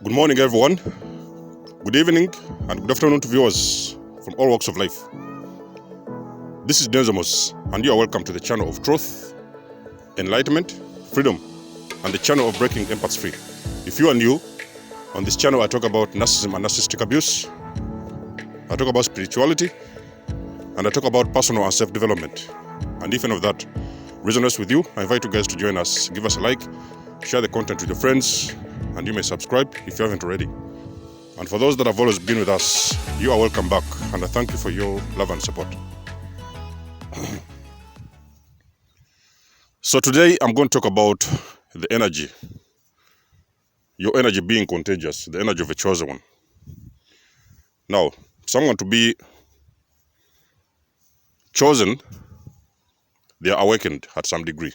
Good morning, everyone. Good evening and good afternoon to viewers from all walks of life. This is Denzomus, and you are welcome to the channel of truth, enlightenment, freedom, and the channel of breaking empaths free. If you are new, on this channel I talk about narcissism and narcissistic abuse, I talk about spirituality, and I talk about personal and self-development. And if any of that resonates with you, I invite you guys to join us. Give us a like, share the content with your friends, and you may subscribe if you haven't already. And for those that have always been with us, you are welcome back, and I thank you for your love and support. So today I'm going to talk about the energy, your energy being contagious, the energy of a chosen one. Now, someone to be chosen, they are awakened at some degree.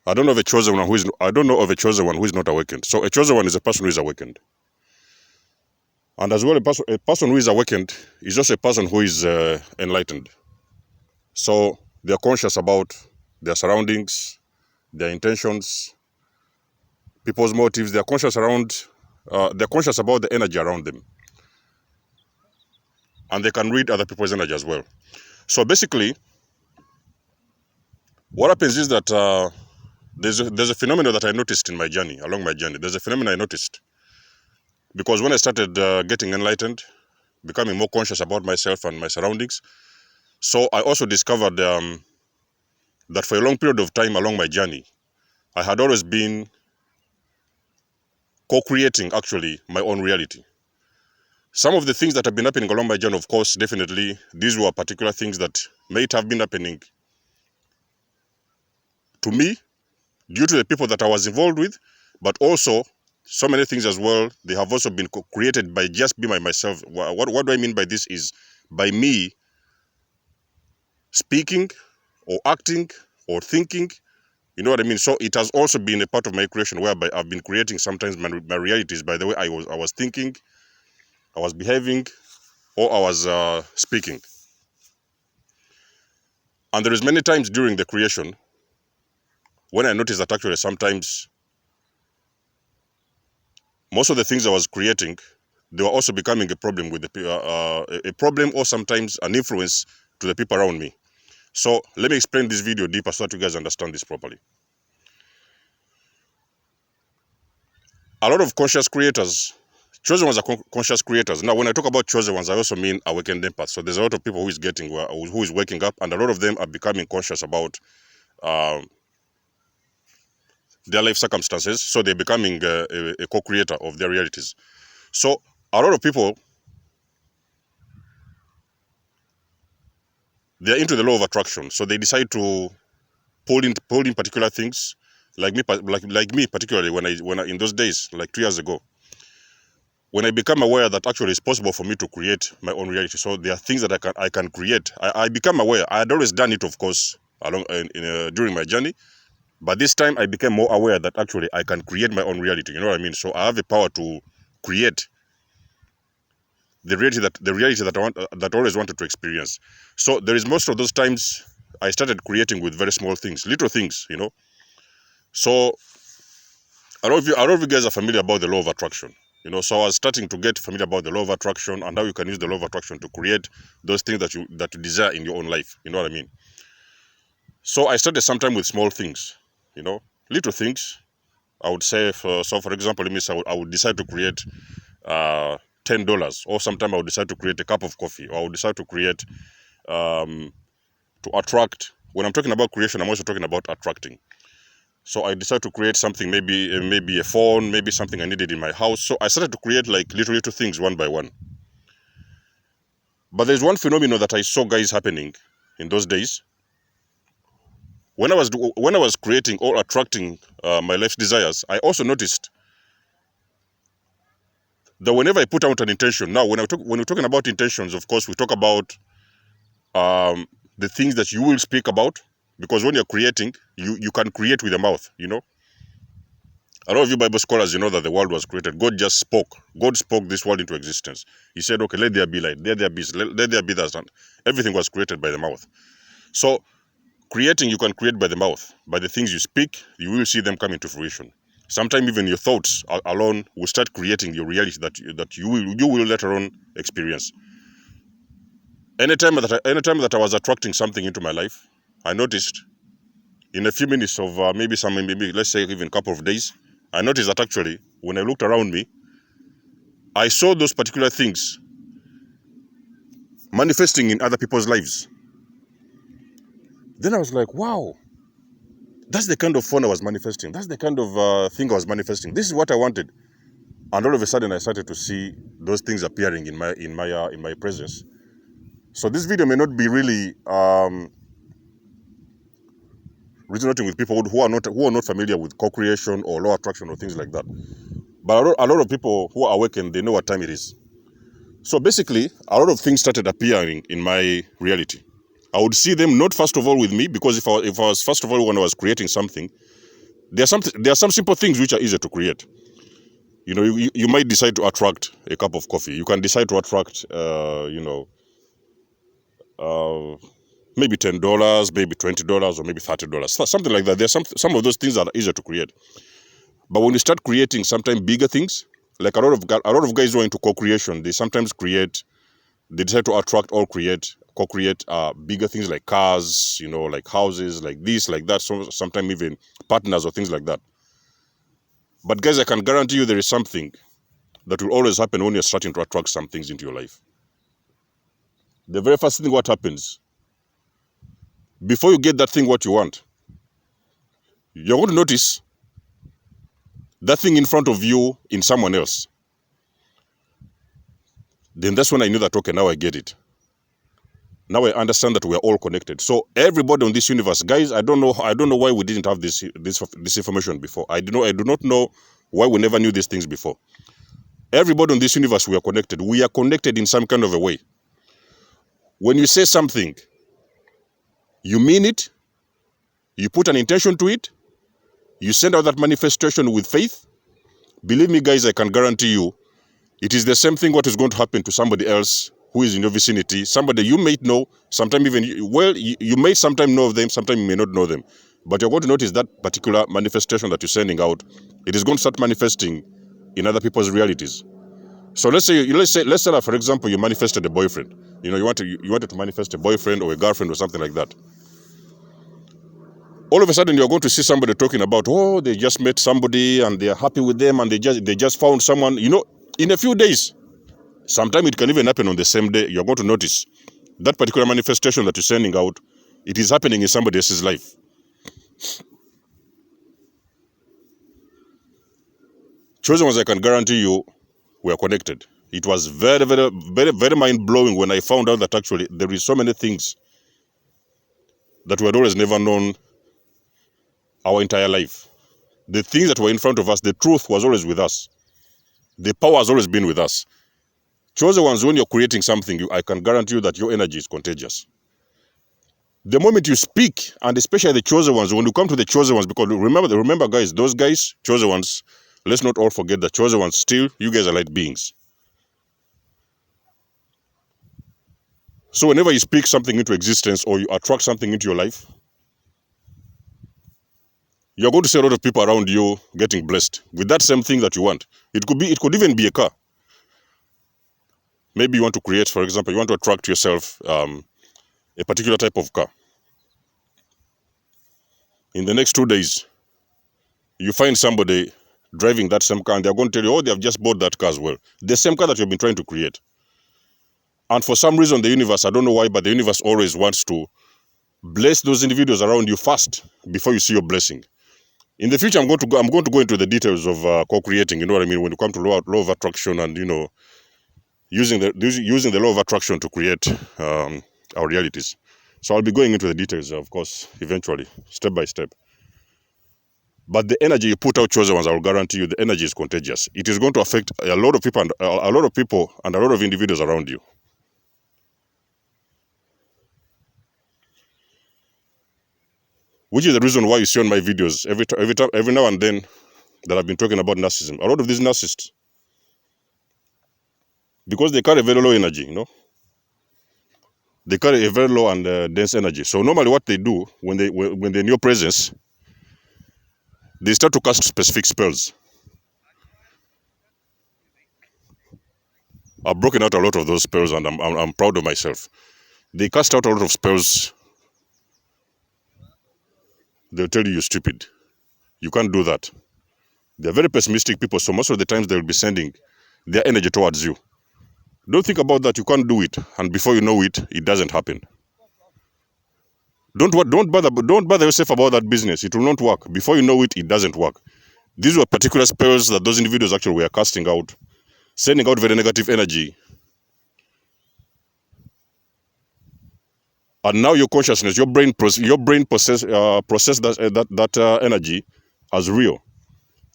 I don't know of a chosen one who is not awakened. So a chosen one is a person who is awakened. And as well, a person who is awakened is also a person who is enlightened. So they're conscious about their surroundings, their intentions, people's motives. They're conscious about the energy around them. And they can read other people's energy as well. So basically, what happens is that there's a phenomenon that I noticed in my journey, along my journey. There's a phenomenon I noticed. Because when I started getting enlightened, becoming more conscious about myself and my surroundings, so I also discovered that for a long period of time along my journey, I had always been co-creating actually my own reality. Some of the things that have been happening along my journey, of course, definitely, these were particular things that may have been happening to me due to the people that I was involved with, but also so many things as well, they have also been created by just me by myself. What do I mean by this is by me speaking or acting or thinking, you know what I mean? So it has also been a part of my creation whereby I've been creating sometimes my realities by the way I was thinking, I was behaving, or I was speaking. And there is many times during the creation when I noticed that actually sometimes most of the things I was creating, they were also becoming a problem with a problem or sometimes an influence to the people around me. So let me explain this video deeper so that you guys understand this properly. A lot of conscious creators, chosen ones are conscious creators. Now, when I talk about chosen ones, I also mean awakened empaths. So there's a lot of people who is waking up, and a lot of them are becoming conscious about their life circumstances. So they're becoming a co-creator of their realities. So a lot of people, they're into the law of attraction. So they decide to pull in particular things, like me particularly when I in those days, like 2 years ago, when I become aware that actually it's possible for me to create my own reality. So there are things that I can create. I become aware. I had always done it, of course, during my journey, but this time I became more aware that actually I can create my own reality. You know what I mean? So I have the power to create the reality that I always wanted to experience. So there is most of those times I started creating with very small things, little things, you know. So a lot of you guys are familiar about the law of attraction. You know, so I was starting to get familiar about the law of attraction and how you can use the law of attraction to create those things that you desire in your own life. You know what I mean? So I started sometime with small things, you know, little things. I would say, for example, I would decide to create $10, or sometime I would decide to create a cup of coffee, or I would decide to create to attract. When I'm talking about creation, I'm also talking about attracting. So I decided to create something, maybe a phone, maybe something I needed in my house. So I started to create like little things one by one. But there's one phenomenon that I saw guys happening in those days. When I was creating or attracting my life's desires, I also noticed that whenever I put out an intention, now when we're talking about intentions, of course, we talk about the things that you will speak about, because when you're creating, you can create with the mouth, you know. A lot of you Bible scholars, you know that the world was created. God just spoke. God spoke this world into existence. He said, okay, let there be light. Let there be that. And everything was created by the mouth. So creating, you can create by the mouth. By the things you speak, you will see them come into fruition. Sometimes even your thoughts alone will start creating your reality that you will later on experience. Anytime that I was attracting something into my life, I noticed in a few minutes of maybe let's say even a couple of days, I noticed that actually when I looked around me, I saw those particular things manifesting in other people's lives. Then I was like, wow, that's the kind of phone I was manifesting. That's the kind of thing I was manifesting. This is what I wanted. And all of a sudden, I started to see those things appearing in my presence. So this video may not be really resonating with people who are not familiar with co-creation or law attraction or things like that. But a lot of people who are awakened, they know what time it is. So basically, a lot of things started appearing in my reality. I would see them not first of all with me, because if I was first of all when I was creating something, there are some simple things which are easier to create. You know, you might decide to attract a cup of coffee. You can decide to attract, maybe $10, maybe $20, or maybe $30, something like that. There's some of those things that are easier to create. But when you start creating sometimes bigger things, like a lot of guys who are into co-creation, they sometimes they decide to attract or co-create bigger things like cars, you know, like houses, like this, like that. So sometimes even partners or things like that. But guys, I can guarantee you there is something that will always happen when you're starting to attract some things into your life. The very first thing what happens, before you get that thing what you want, you're going to notice that thing in front of you in someone else. Then that's when I knew that, okay, now I get it. Now I understand that we are all connected. So everybody on this universe, guys, I don't know why we didn't have this information before. I do not know why we never knew these things before. Everybody on this universe, we are connected. We are connected in some kind of a way. When you say something, you mean it, you put an intention to it, you send out that manifestation with faith. Believe me, guys, I can guarantee you, it is the same thing what is going to happen to somebody else who is in your vicinity, somebody you might know, sometimes even, you may sometimes know of them, sometimes you may not know them. But you're going to notice that particular manifestation that you're sending out, it is going to start manifesting in other people's realities. So let's say that, for example, you manifested a boyfriend. You know, you wanted to manifest a boyfriend or a girlfriend or something like that. All of a sudden, you're going to see somebody talking about, oh, they just met somebody and they are happy with them and they just found someone. You know, in a few days, sometimes it can even happen on the same day. You're going to notice that particular manifestation that you're sending out, it is happening in somebody else's life. Chosen ones, I can guarantee you, we are connected. It was very, very, very, very mind-blowing when I found out that actually there is so many things that we had always never known our entire life. The things that were in front of us, the truth was always with us. The power has always been with us. Chosen ones, when you're creating something, I can guarantee you that your energy is contagious. The moment you speak, and especially the chosen ones, when you come to the chosen ones, because remember guys, those guys, chosen ones, let's not all forget that chosen ones, still, you guys are light beings. So whenever you speak something into existence or you attract something into your life, you're going to see a lot of people around you getting blessed with that same thing that you want. It could even be a car. Maybe you want to create, for example, you want to attract yourself a particular type of car. In the next 2 days, you find somebody driving that same car and they're going to tell you, oh, they have just bought that car as well. The same car that you've been trying to create. And for some reason, the universe, I don't know why, but the universe always wants to bless those individuals around you first before you see your blessing. In the future, I'm going to go into the details of co-creating, you know what I mean, when you come to law of attraction and, you know, using the law of attraction to create our realities. So I'll be going into the details, of course, eventually, step by step. But the energy you put out, chosen ones, I will guarantee you, the energy is contagious. It is going to affect a lot of people and a lot of individuals around you. Which is the reason why you see on my videos every now and then that I've been talking about narcissism. A lot of these narcissists, because they carry very low energy, you know, they carry a very low and dense energy. So normally what they do when they're in your presence, they start to cast specific spells. I've broken out a lot of those spells, and I'm proud of myself. They cast out a lot of spells. They'll tell you you're stupid. You can't do that. They're very pessimistic people, so most of the times they'll be sending their energy towards you. Don't think about that. You can't do it, and before you know it, it doesn't happen. Don't bother yourself about that business. It will not work. Before you know it, it doesn't work. These were particular spells that those individuals actually were casting out, sending out very negative energy. And now your consciousness, your brain process that energy as real.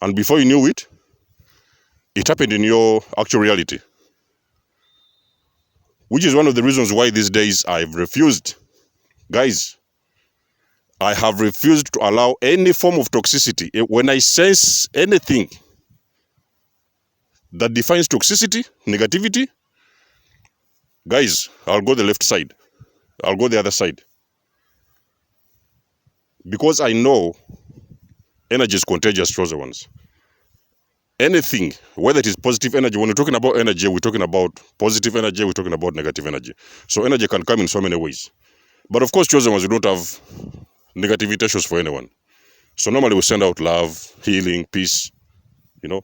And before you knew it, it happened in your actual reality. Which is one of the reasons why these days I've refused, guys, I have refused to allow any form of toxicity. When I sense anything that defines toxicity, negativity, guys, I'll go the left side. I'll go the other side. Because I know energy is contagious, chosen ones. Anything, whether it is positive energy, when we're talking about energy, we're talking about positive energy, we're talking about negative energy. So energy can come in so many ways. But of course, chosen ones, we don't have negative intentions for anyone. So normally we send out love, healing, peace, you know.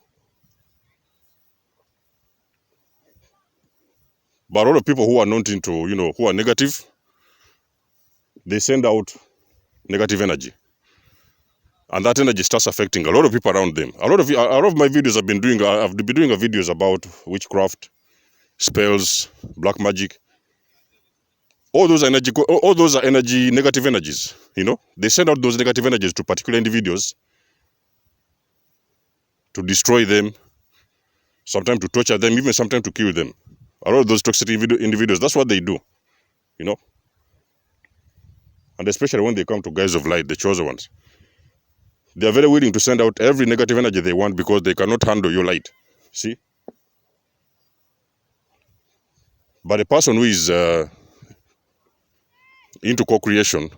But a lot of people who are not into, who are negative, they send out negative energy. And that energy starts affecting a lot of people around them. A lot of my videos I've been doing videos about witchcraft, spells, black magic. All those are negative energies, They send out those negative energies to particular individuals to destroy them, sometimes to torture them, even sometimes to kill them. A lot of those toxic individuals, that's what they do, And especially when they come to guys of light, the chosen ones. They are very willing to send out every negative energy they want because they cannot handle your light. See? But a person who is into co-creation,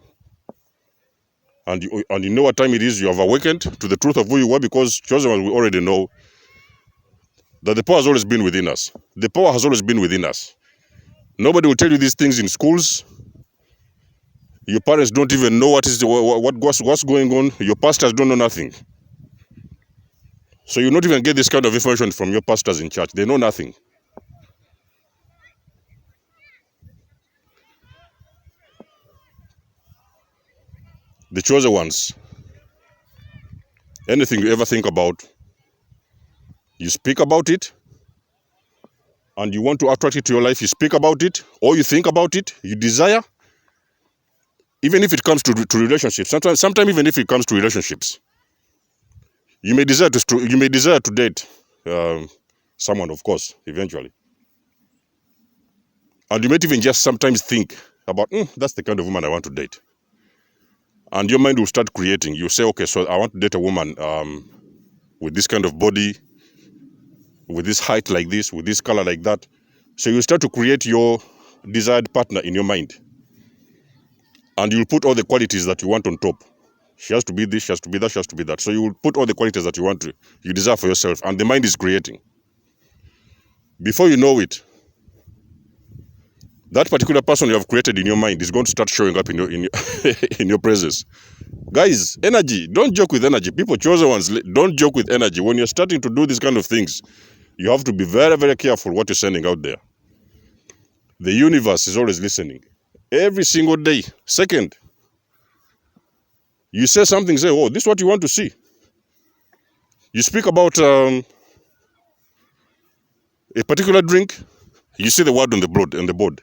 and you know what time it is, you have awakened to the truth of who you are, because chosen ones, we already know that the power has always been within us. The power has always been within us. Nobody will tell you these things in schools. Your parents don't even know what's going on. Your pastors don't know nothing. So you not even get this kind of information from your pastors in church. They know nothing. The chosen ones, anything you ever think about, you speak about it, and you want to attract it to your life, you speak about it, or you think about it, you desire, even if it comes to relationships. Sometimes even if it comes to relationships, you may desire to date someone, of course, eventually. And you might even just sometimes think about, that's the kind of woman I want to date. And your mind will start creating. You say, okay, so I want to date a woman with this kind of body, with this height like this, with this color like that. So you start to create your desired partner in your mind. And you'll put all the qualities that you want on top. She has to be this, she has to be that, she has to be that. So you will put all the qualities that you desire for yourself, and the mind is creating. Before you know it, that particular person you have created in your mind is going to start showing up in your in your presence. Guys, energy, don't joke with energy. People, chosen ones, don't joke with energy. When you're starting to do these kind of things, you have to be very, very careful what you're sending out there. The universe is always listening. Every single day. Second, you say something, say, oh, this is what you want to see. You speak about a particular drink, you see the word on the board.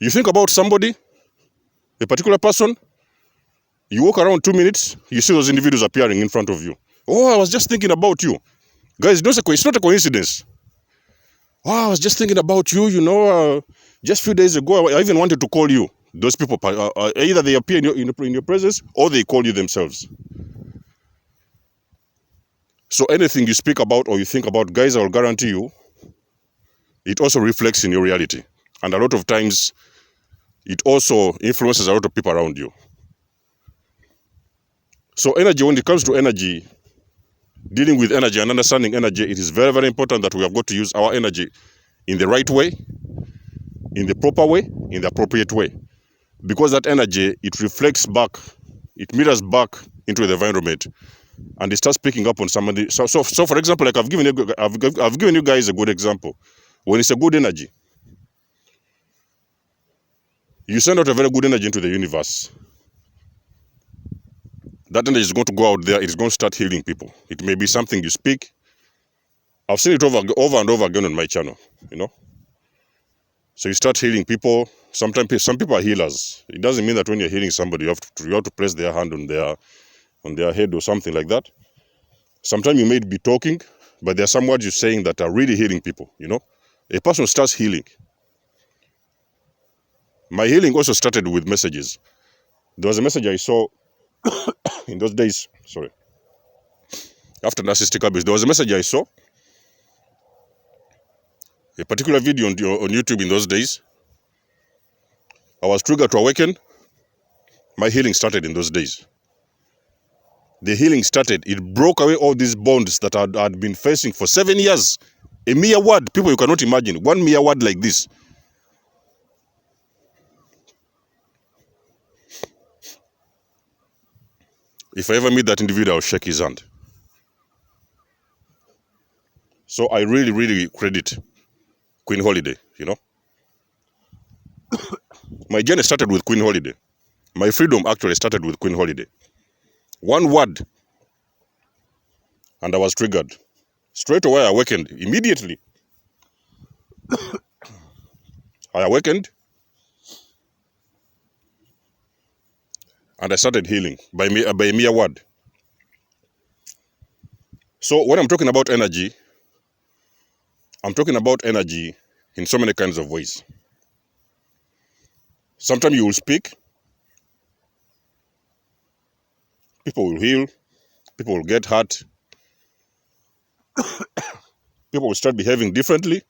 You think about somebody, a particular person, you walk around 2 minutes, you see those individuals appearing in front of you. Oh, I was just thinking about you. Guys, it's not a coincidence. Oh, I was just thinking about you, just a few days ago, I even wanted to call you. Those people, either they appear in your presence, or they call you themselves. So anything you speak about or you think about, guys, I will guarantee you, it also reflects in your reality. And a lot of times, it also influences a lot of people around you. So energy, when it comes to energy, dealing with energy and understanding energy, it is very, very important that we have got to use our energy in the right way, in the proper way, in the appropriate way. Because that energy, it reflects back, it mirrors back into the environment, and it starts picking up on somebody. So for example, like I've given you guys a good example. When it's a good energy, you send out a very good energy into the universe. That energy is going to go out there. It's going to start healing people. It may be something you speak. I've seen it over and over again on my channel. You know. So you start healing people. Sometimes some people are healers. It doesn't mean that when you're healing somebody, you have to place their hand on their head or something like that. Sometimes you may be talking, but there are some words you're saying that are really healing people. You know, a person starts healing. My healing also started with messages. There was a message I saw in those days. Sorry. After narcissistic abuse, there was a message I saw. A particular video on YouTube in those days. I was triggered to awaken. My healing started in those days. The healing started. It broke away all these bonds that I'd been facing for 7 years. A mere word, people you cannot imagine. One mere word like this. If I ever meet that individual, I'll shake his hand. So I really, really credit Queen Holiday, you know. My journey started with Queen Holiday. My freedom actually started with Queen Holiday. One word, and I was triggered. Straight away, I awakened. Immediately, I awakened, and I started healing by a mere word. So when I'm talking about energy, I'm talking about energy in so many kinds of ways. Sometimes you will speak, people will heal, people will get hurt, people will start behaving differently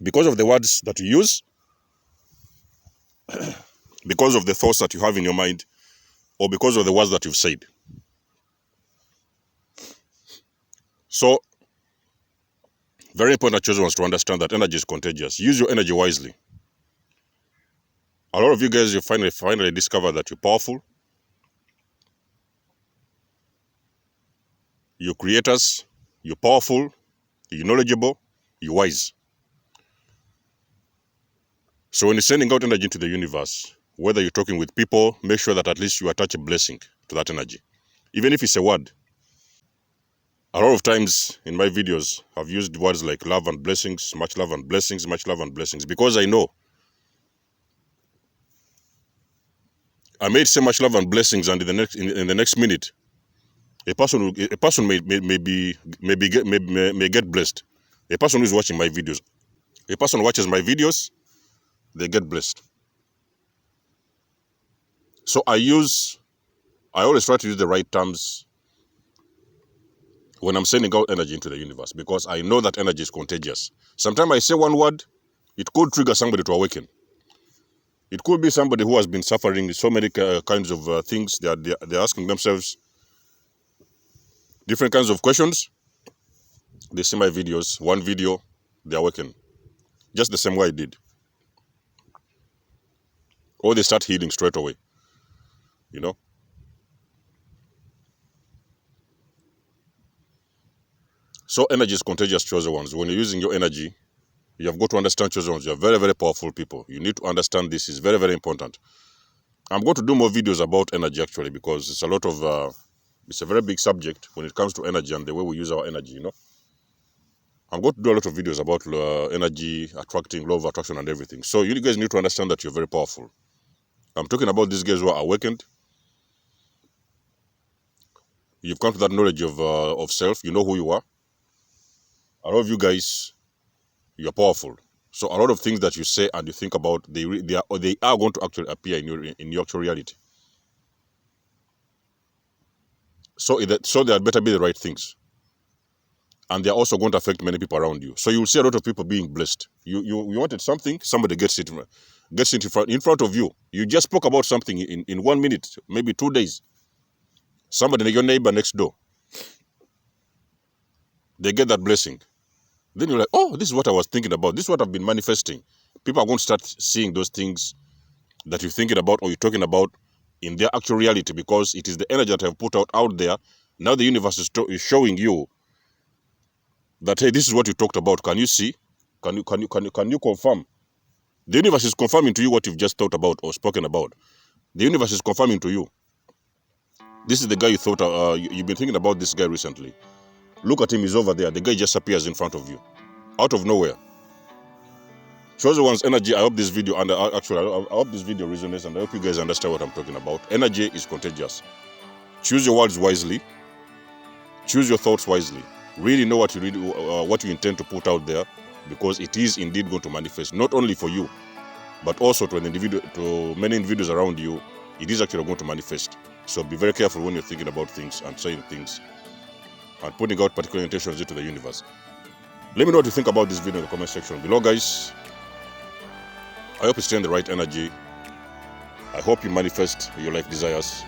because of the words that you use, because of the thoughts that you have in your mind, or because of the words that you've said. So, very important, chosen ones, to understand that energy is contagious. Use your energy wisely. A lot of you guys, you finally discover that you're powerful. You're creators. You're powerful. You're knowledgeable. You're wise. So when you're sending out energy into the universe, whether you're talking with people, make sure that at least you attach a blessing to that energy. Even if it's a word. A lot of times in my videos, I've used words like love and blessings, much love and blessings, much love and blessings, because I know I made so much love and blessings, and in the next minute, a person may get blessed. A person who is watching my videos, a person who watches my videos, they get blessed. So I always try to use the right terms when I'm sending out energy into the universe, because I know that energy is contagious. Sometimes I say one word, it could trigger somebody to awaken. It could be somebody who has been suffering so many kinds of things. They're asking themselves different kinds of questions. They see my videos, one video, they awaken. Just the same way I did. Or they start healing straight away. You know? So energy is contagious, chosen ones. When you're using your energy, you have got to understand, chosen ones. You're very, very powerful people. You need to understand this. It's very, very important. I'm going to do more videos about energy, actually, because it's it's a very big subject when it comes to energy and the way we use our energy, you know. I'm going to do a lot of videos about energy, attracting, law of attraction and everything. So you guys need to understand that you're very powerful. I'm talking about these guys who are awakened. You've come to that knowledge of self. You know who you are. A lot of you guys, you're powerful. So a lot of things that you say and you think about, they are going to actually appear in your actual reality. So they had better be the right things. And they're also going to affect many people around you. So you'll see a lot of people being blessed. You wanted something, somebody gets it. gets in front of you. You just spoke about something in 1 minute, maybe 2 days. Somebody, your neighbor next door, they get that blessing. Then you're like, oh, this is what I was thinking about. This is what I've been manifesting. People are going to start seeing those things that you're thinking about or you're talking about in their actual reality, because it is the energy that I've put out there. Now the universe is showing you that, hey, this is what you talked about. Can you see? Can you confirm? The universe is confirming to you what you've just thought about or spoken about. The universe is confirming to you. This is the guy you thought, you've been thinking about this guy recently. Look at him, he's over there. The guy just appears in front of you, out of nowhere. Chosen One's energy, I hope this video, and I hope this video resonates, and I hope you guys understand what I'm talking about. Energy is contagious. Choose your words wisely. Choose your thoughts wisely. Really know what you intend to put out there, because it is indeed going to manifest, not only for you, but also to many individuals around you. It is actually going to manifest. So be very careful when you're thinking about things and saying things and putting out particular intentions into the universe. Let me know what you think about this video in the comment section below, guys. I hope you stay in the right energy. I hope you manifest your life desires.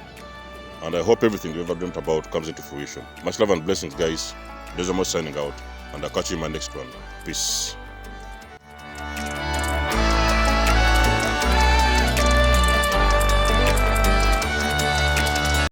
And I hope everything you ever dreamt about comes into fruition. Much love and blessings, guys. There's almost signing out. And I'll catch you in my next one. Peace.